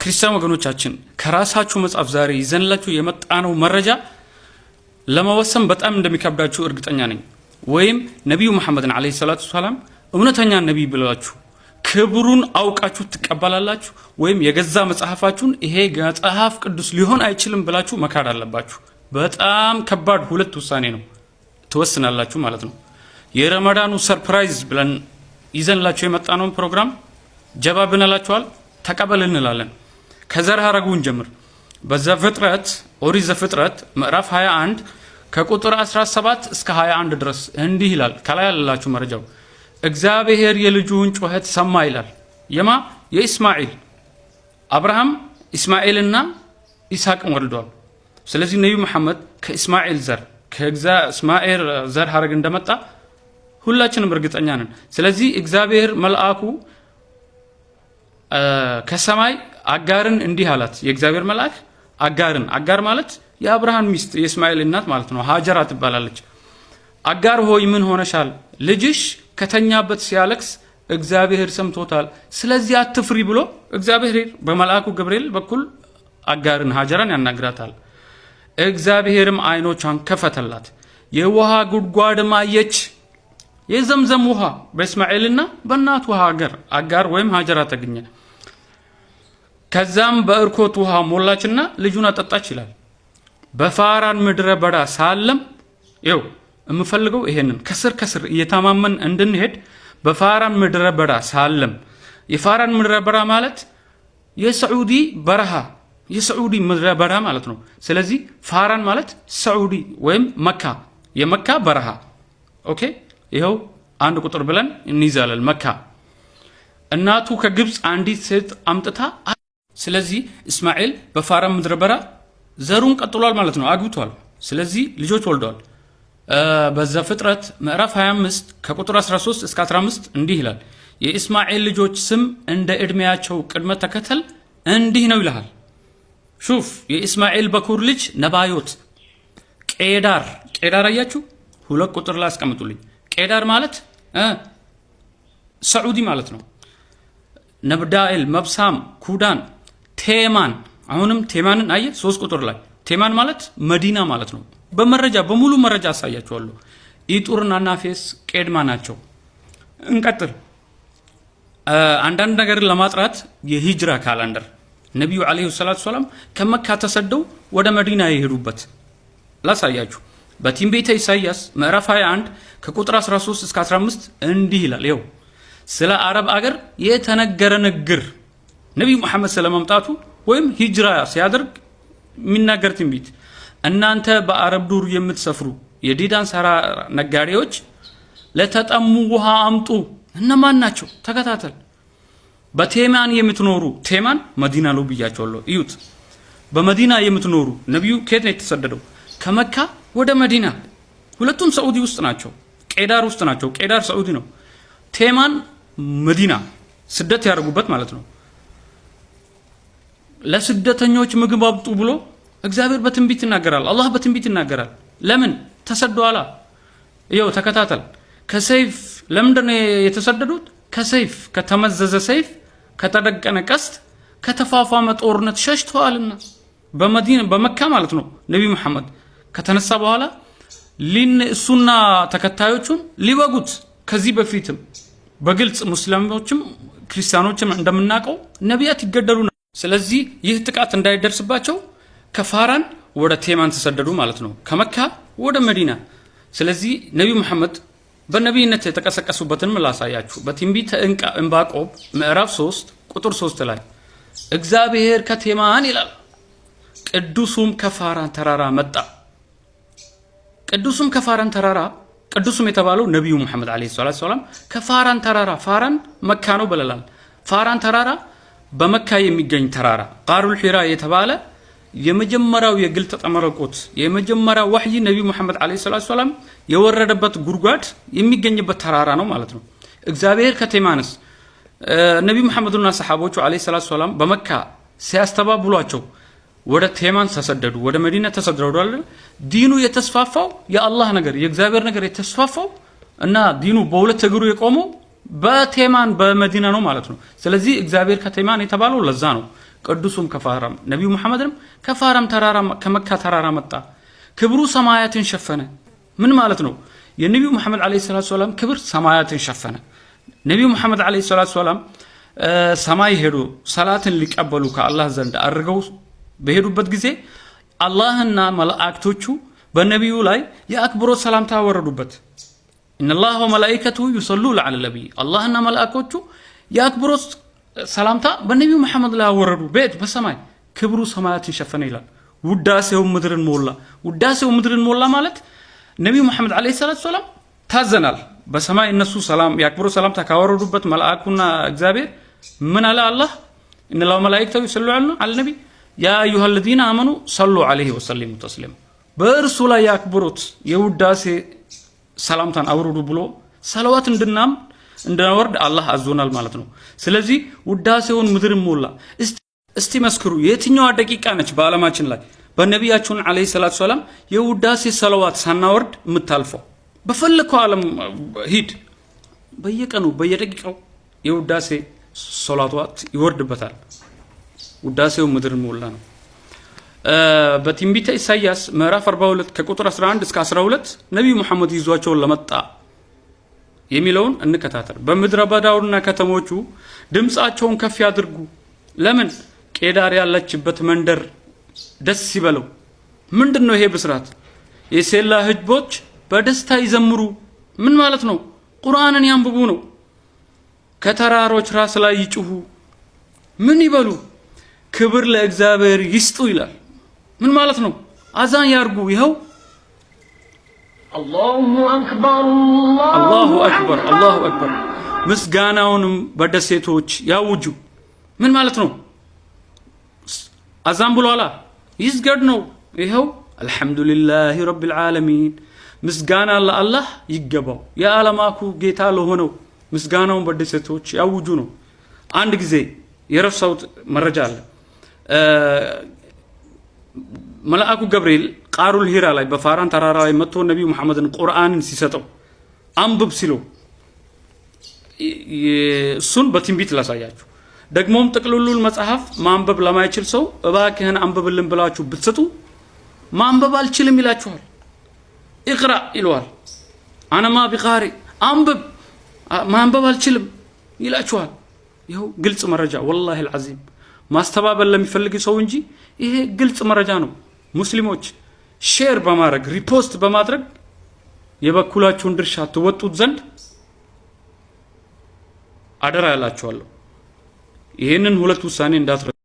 ክርስቲያን ወገኖቻችን ከራሳችሁ መጽሐፍ ዛሬ ይዘንላችሁ የመጣነው መረጃ ለመወሰን በጣም እንደሚከብዳችሁ እርግጠኛ ነኝ። ወይም ነብዩ መሐመድን አለይሂ ሰላቱ ሰላም እውነተኛ ነብይ ብላችሁ ክብሩን አውቃችሁ ትቀበላላችሁ ወይም የገዛ መጽሐፋችሁን ይሄ መጽሐፍ ቅዱስ ሊሆን አይችልም ብላችሁ መካድ አለባችሁ። በጣም ከባድ ሁለት ውሳኔ ነው ትወስናላችሁ ማለት ነው። የረመዳኑ ሰርፕራይዝ ብለን ይዘንላችሁ የመጣነው ፕሮግራም ጀባብ እንላችኋል፣ ተቀበል እንላለን። ከዘር ሐረጉን ጀምር። በዘፍጥረት ኦሪት ዘፍጥረት ምዕራፍ 21 ከቁጥር 17 እስከ 21 ድረስ እንዲህ ይላል። ከላይ ያላችሁ መረጃው እግዚአብሔር የልጁን ጩኸት ሰማ ይላል። የማ የኢስማኤል አብርሃም ኢስማኤልና ኢስሐቅን ወልዷል። ስለዚህ ነብዩ መሐመድ ከኢስማኤል ዘር ከእስማኤል ዘር ሐረግ እንደመጣ ሁላችንም እርግጠኛ ነን። ስለዚህ እግዚአብሔር መልአኩ ከሰማይ አጋርን እንዲህ አላት። የእግዚአብሔር መልአክ አጋርን፣ አጋር ማለት የአብርሃም ሚስት የእስማኤል እናት ማለት ነው፣ ሃጀራ ትባላለች። አጋር ሆይ ምን ሆነሻል? ልጅሽ ከተኛበት ሲያለቅስ እግዚአብሔር ሰምቶታል፣ ስለዚህ አትፍሪ ብሎ እግዚአብሔር በመልአኩ ገብርኤል በኩል አጋርን ሃጀራን ያናግራታል። እግዚአብሔርም አይኖቿን ከፈተላት፣ የውሃ ጉድጓድም አየች። የዘምዘም ውሃ በእስማኤልና በእናቱ ሀገር አጋር ወይም ሃጀራ ተገኘ። ከዛም በእርኮት ውሃ ሞላችና ልጁን አጠጣች ይላል። በፋራን ምድረ በዳ ሳለም ይው የምፈልገው ይሄንን ከስር ከስር እየተማመን እንድንሄድ በፋራን ምድረ በዳ ሳለም የፋራን ምድረ በዳ ማለት የሳዑዲ በረሃ የሳዑዲ ምድረ በዳ ማለት ነው። ስለዚህ ፋራን ማለት ሳዑዲ ወይም መካ የመካ በረሃ ኦኬ። ይሄው አንድ ቁጥር ብለን እንይዛለን። መካ እናቱ ከግብጽ አንዲት ሴት አምጥታ ስለዚህ እስማኤል በፋራን ምድረ በዳ ዘሩን ቀጥሏል ማለት ነው፣ አግብቷል። ስለዚህ ልጆች ወልዷል። በዘፍጥረት ምዕራፍ 25 ከቁጥር 13 እስከ 15 እንዲህ ይላል። የእስማኤል ልጆች ስም እንደ እድሜያቸው ቅድመ ተከተል እንዲህ ነው ይላል። ሹፍ የእስማኤል በኩር ልጅ ነባዮት፣ ቄዳር አያችሁ፣ ሁለት ቁጥር ላይ አስቀምጡልኝ። ቄዳር ማለት ሳዑዲ ማለት ነው። ነብዳኤል፣ መብሳም፣ ኩዳን፣ ቴማን። አሁንም ቴማንን አየ 3 ቁጥር ላይ ቴማን ማለት መዲና ማለት ነው። በመረጃ በሙሉ መረጃ አሳያችኋለሁ። ኢጡርና ናፌስ ቄድማ ናቸው። እንቀጥል። አንዳንድ ነገርን ለማጥራት የሂጅራ ካላንደር ነብዩ አለይሂ ሰላቱ ሰላም ከመካ ተሰደው ወደ መዲና የሄዱበት ላሳያችሁ። በትንቢተ ኢሳይያስ ምዕራፍ 21 ከቁጥር 13 እስከ 15 እንዲህ ይላል። ይኸው ስለ አረብ አገር የተነገረ ንግር ነብዩ መሐመድ ስለመምጣቱ ወይም ሂጅራ ሲያደርግ የሚናገር ትንቢት። እናንተ በአረብ ዱር የምትሰፍሩ የዲዳን ሰራ ነጋዴዎች ለተጠሙ ውሃ አምጡ። እነማን ናቸው? ተከታተል። በቴማን የምትኖሩ ቴማን መዲና ነው ብያቸዋለሁ። እዩት። በመዲና የምትኖሩ ነብዩ ከየት ነው የተሰደደው? ከመካ ወደ መዲና። ሁለቱም ሳዑዲ ውስጥ ናቸው፣ ቄዳር ውስጥ ናቸው። ቄዳር ሳዑዲ ነው፣ ቴማን መዲና ስደት ያደርጉበት ማለት ነው። ለስደተኞች ምግብ አምጡ ብሎ እግዚአብሔር በትንቢት ይናገራል፣ አላህ በትንቢት ይናገራል። ለምን ተሰደዋላ? ይኸው ተከታተል። ከሰይፍ ለምንድን ነው የተሰደዱት? ከሰይፍ ከተመዘዘ ሰይፍ ከተደቀነ ቀስት ከተፋፋመ ጦርነት ሸሽተዋልና በመዲና በመካ ማለት ነው። ነብዩ መሐመድ ከተነሳ በኋላ እሱና ተከታዮቹን ሊወጉት ከዚህ በፊትም በግልጽ ሙስሊሞችም ክርስቲያኖችም እንደምናውቀው ነቢያት ይገደሉ ነው። ስለዚህ ይህ ጥቃት እንዳይደርስባቸው ከፋራን ወደ ቴማን ተሰደዱ ማለት ነው፣ ከመካ ወደ መዲና። ስለዚህ ነብዩ መሐመድ በነቢይነት የተቀሰቀሱበትን ላሳያችሁ። በትንቢተ ዕንባቆም ምዕራፍ 3 ቁጥር 3 ላይ እግዚአብሔር ከቴማን ይላል፣ ቅዱሱም ከፋራን ተራራ መጣ። ቅዱሱም ከፋራን ተራራ፣ ቅዱሱም የተባለው ነብዩ መሐመድ አለይሂ ሰላቱ ሰላም ከፋራን ተራራ፣ ፋራን መካ ነው ብለናል። ፋራን ተራራ በመካ የሚገኝ ተራራ ቃሩል ሒራ የተባለ የመጀመሪያው የግልጥ ተመረቆት የመጀመሪያው ወህይ ነብዩ መሐመድ አለይሂ ሰላቱ ሰላም የወረደበት ጉድጓድ የሚገኝበት ተራራ ነው ማለት ነው። እግዚአብሔር ከቴማንስ ነብዩ መሐመድና ሰሃቦቹ አለይሂ ሰላቱ ሰላም በመካ ሲያስተባብሏቸው ወደ ቴማን ተሰደዱ፣ ወደ መዲና ተሰደዱ አይደል? ዲኑ የተስፋፋው የአላህ ነገር የእግዚአብሔር ነገር የተስፋፋው እና ዲኑ በሁለት እግሩ የቆመው በቴማን በመዲና ነው ማለት ነው። ስለዚህ እግዚአብሔር ከቴማን የተባለው ለዛ ነው። ቅዱሱም ከፋራም ነብዩ መሐመድም ከፋራም ተራራ ከመካ ተራራ መጣ ክብሩ ሰማያትን ሸፈነ ምን ማለት ነው የነብዩ መሐመድ አለይሂ ሰላቱ ሰላም ክብር ሰማያትን ሸፈነ ነብዩ መሐመድ አለይሂ ሰላቱ ሰላም ሰማይ ሄዱ ሰላትን ሊቀበሉ ከአላህ ዘንድ አርገው በሄዱበት ጊዜ አላህና መላእክቶቹ በነብዩ ላይ የአክብሮት ሰላምታ ወረዱበት ኢነላህ ወመላኢከቱሁ ይሰሉነ ዐለ ነብይ አላህና መላእክቶቹ የአክብሮት ሰላምታ በነብዩ መሐመድ ላይ ወረዱ ቤት በሰማይ ክብሩ ሰማያትን ሸፈነ ይላል ውዳሴው ምድርን ሞላ ማለት ነብዩ መሐመድ አለይሂ ሰላቱ ሰላም ታዘናል በሰማይ እነሱ ሰላም ያክብሩ ሰላምታ ካወረዱበት መላእክቱና እግዚአብሔር ምን አለ አላህ ኢነላህ ወመላኢከቱሁ ይሰሉነ ዐለ ነብይ ያ አዩሃ الذين آمنوا صلوا عليه وسلموا تسليما በእርሱ ላይ ያክብሩት የውዳሴ ሰላምታን አውርዱ ብሎ ሰላዋት እንድናወርድ አላህ አዞናል ማለት ነው ስለዚህ ውዳሴውን ምድርን ሞላ እስቲ መስክሩ የትኛው ደቂቃ ነች በአለማችን ላይ በነብያችን አለይሂ ሰላቱ ሰላም የውዳሴ ሰላዋት ሳናወርድ ምታልፈው በፈለከው ዓለም ሂድ በየቀኑ በየደቂቃው የውዳሴ ሶላቷት ይወርድበታል ውዳሴው ምድርን ሞላ ነው በትንቢተ ኢሳይያስ ምዕራፍ 42 ከቁጥር 11 እስከ 12 ነብዩ መሐመድ ይዟቸው ለመጣ የሚለውን እንከታተል በመድረ በዳውና ከተሞቹ ድምጻቸውን ከፍ ያድርጉ ለምን ቄዳር ያለችበት መንደር ደስ ይበለው ምንድነው ይሄ ብስራት የሴላ ህዝቦች በደስታ ይዘምሩ ምን ማለት ነው ቁርአንን ያንብቡ ነው ከተራሮች ራስ ላይ ይጩሁ ምን ይበሉ ክብር ለእግዚአብሔር ይስጡ ይላል ምን ማለት ነው አዛን ያርጉ ይሄው አላሁ አክበር ምስጋናውንም በደሴቶች ያውጁ ምን ማለት ነው አዛን ብሏላ ይስገድ ነው ይሄው አልহামዱሊላሂ ረቢል ዓለሚን ምስጋና ለአላህ ይገባው የዓለማቱ ጌታ ለሆነው ምስጋናውን በደሴቶች ያውጁ ነው አንድ ጊዜ የረሳውት መረጃ አለ መልአኩ ገብርኤል ቃሩል ሂራ ላይ በፋራን ተራራ ላይ መጥቶ ነብዩ መሐመድን ቁርአንን ሲሰጠው አንብብ ሲለው እሱን በትንቢት ላሳያችሁ ደግሞም ጥቅልሉል መጽሐፍ ማንበብ ለማይችል ሰው እባክህን አንብብልን ብላችሁ ብትሰጡ ማንበብ አልችልም ይላችኋል እቅራ ይለዋል አናማ ቢቃሪ አንብብ ማንበብ አልችልም ይላችኋል ይሄው ግልጽ መረጃ ወላሂ العظيم ማስተባበል ለሚፈልግ ሰው እንጂ ይሄ ግልጽ መረጃ ነው ሙስሊሞች ሼር በማድረግ ሪፖስት በማድረግ የበኩላችሁን ድርሻ ተወጡት ዘንድ አደራ ያላችኋለሁ ይሄንን ሁለት ውሳኔ እንዳትረሱ